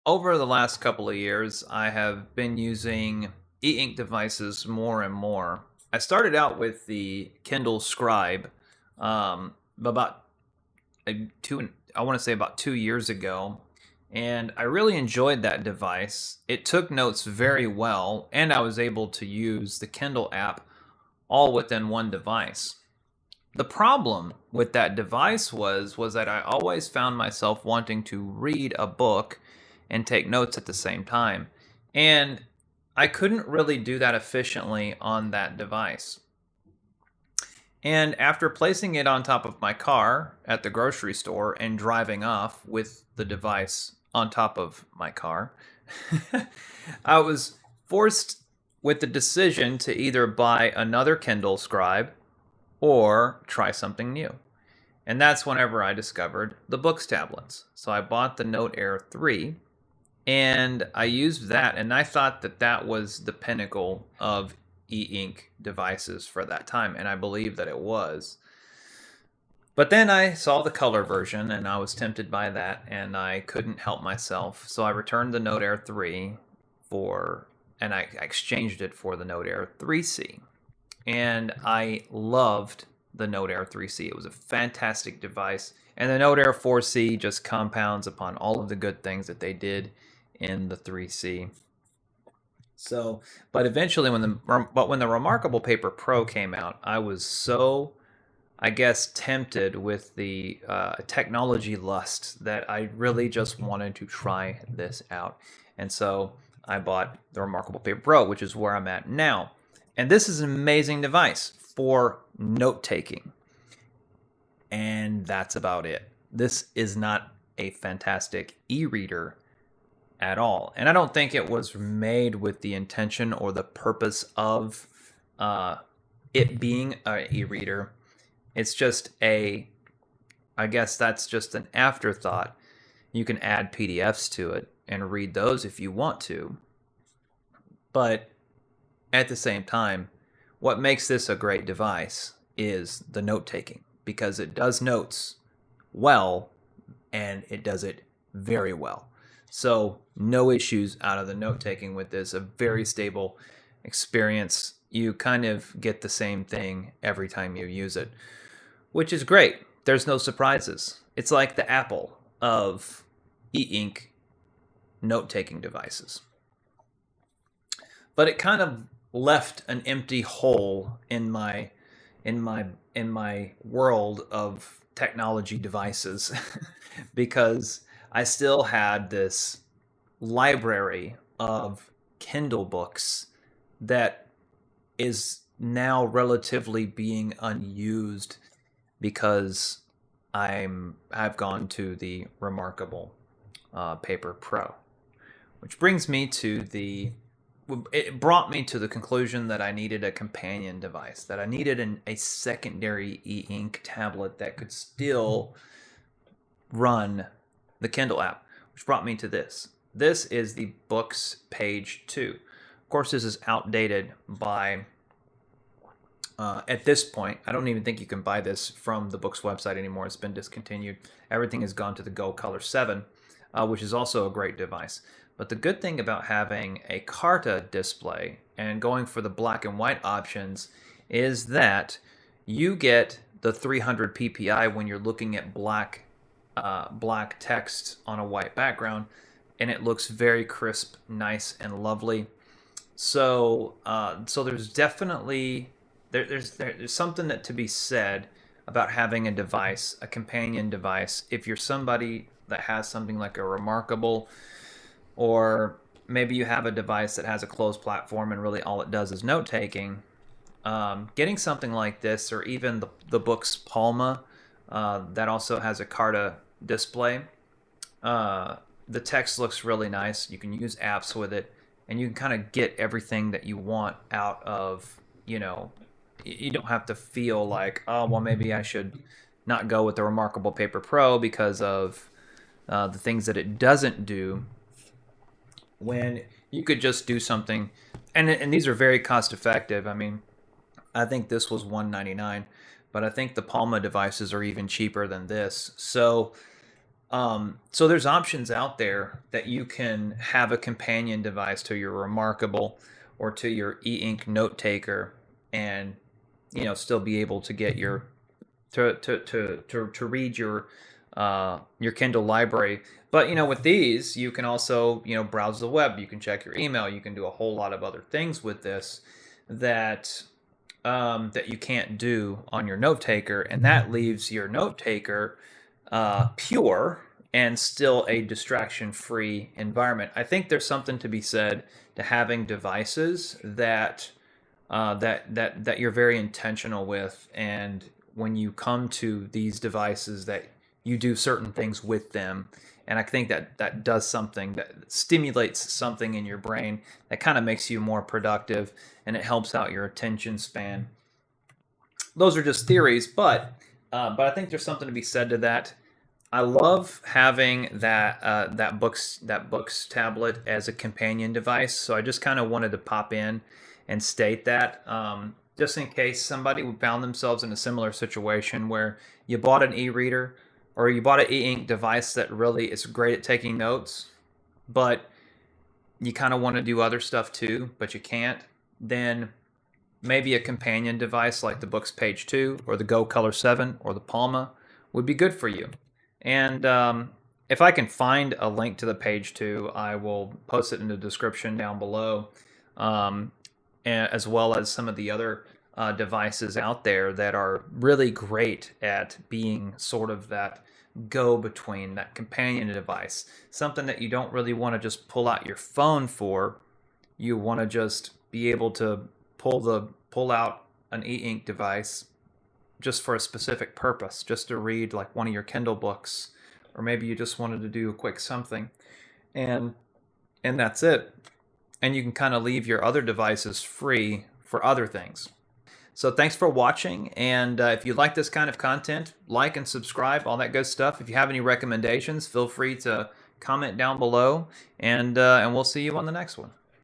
Over the last couple of years, I have been using e-ink devices more and more. I started out with the Kindle Scribe about I want to say about 2 years ago, and I really enjoyed that device. It took notes very well, and I was able to use the Kindle app all within one device. The problem with that device was that I always found myself wanting to read a book and take notes at the same time. And I couldn't really do that efficiently on that device. And after placing it on top of my car at the grocery store and driving off with the device on top of my car, I was forced with the decision to either buy another Kindle Scribe or try something new. And that's whenever I discovered the Boox tablets. So I bought the Note Air 3 and I used that, and I thought that that was the pinnacle of e-ink devices for that time, and I believe that it was. But then I saw the color version and I was tempted by that, and I couldn't help myself. So I returned the Note Air 3 and I exchanged it for the Note Air 3C. And I loved the Note Air 3C. It was a fantastic device. And the Note Air 4C just compounds upon all of the good things that they did in the 3C. So, but eventually when the Remarkable Paper Pro came out, I was so, I guess, tempted with the technology lust that I really just wanted to try this out. And so I bought the Remarkable Paper Pro, which is where I'm at now. And this is an amazing device for note-taking. And that's about it. This is not a fantastic e-reader at all. And I don't think it was made with the intention or the purpose of it being an e-reader. It's just I guess that's just an afterthought. You can add PDFs to it and read those if you want to. But at the same time, what makes this a great device is the note-taking, because it does notes well, and it does it very well. So no issues out of the note-taking with this. A very stable experience. You kind of get the same thing every time you use it, which is great. There's no surprises. It's like the Apple of e-ink note-taking devices. But it kind of left an empty hole in my world of technology devices because I still had this library of Kindle books that is now relatively being unused because I've gone to the Remarkable Paper Pro, which brings me to it brought me to the conclusion that I needed a companion device, that I needed a secondary e-ink tablet that could still run the Kindle app, which brought me to this. This is the Boox Page 2. Of course, this is outdated by, at this point, I don't even think you can buy this from the Boox website anymore. It's been discontinued. Everything has gone to the Go Color 7, which is also a great device. But the good thing about having a Carta display and going for the black and white options is that you get the 300 ppi when you're looking at black text on a white background, and it looks very crisp, nice, and lovely. So there's definitely there's something to be said about having a device, a companion device, if you're somebody that has something like a Remarkable, or maybe you have a device that has a closed platform and really all it does is note-taking. Getting something like this, or even the Boox Palma, that also has a Carta display. The text looks really nice. You can use apps with it, and you can kind of get everything that you want out of, you don't have to feel like, oh, well, maybe I should not go with the Remarkable Paper Pro because of the things that it doesn't do, when you could just do something. And these are very cost effective. I mean, I think this was $199, but I think the Palma devices are even cheaper than this. So So there's options out there that you can have a companion device to your Remarkable or to your e-ink note taker, and still be able to get your to read your Kindle library. But with these, you can also browse the web. You can check your email. You can do a whole lot of other things with this that that you can't do on your note taker, and that leaves your note taker pure and still a distraction-free environment. I think there's something to be said to having devices that that you're very intentional with, and when you come to these devices, that you do certain things with them. And I think that does something, that stimulates something in your brain that kind of makes you more productive, and it helps out your attention span. Those are just theories, but I think there's something to be said to that. I love having that Boox tablet as a companion device, so I just kind of wanted to pop in and state that, just in case somebody found themselves in a similar situation where you bought an e-reader or you bought an e-ink device that really is great at taking notes, but you kind of want to do other stuff too, but you can't. Then maybe a companion device like the Boox Page 2 or the Go Color 7 or the Palma would be good for you. And if I can find a link to the Page 2, I will post it in the description down below, as well as some of the other devices out there that are really great at being sort of that go-between, that companion device, something that you don't really want to just pull out your phone for. You want to just be able to pull out an e-ink device just for a specific purpose, just to read like one of your Kindle books, or maybe you just wanted to do a quick something, and that's it. And you can kind of leave your other devices free for other things. So thanks for watching, and if you like this kind of content, like and subscribe, all that good stuff. If you have any recommendations, feel free to comment down below, and we'll see you on the next one.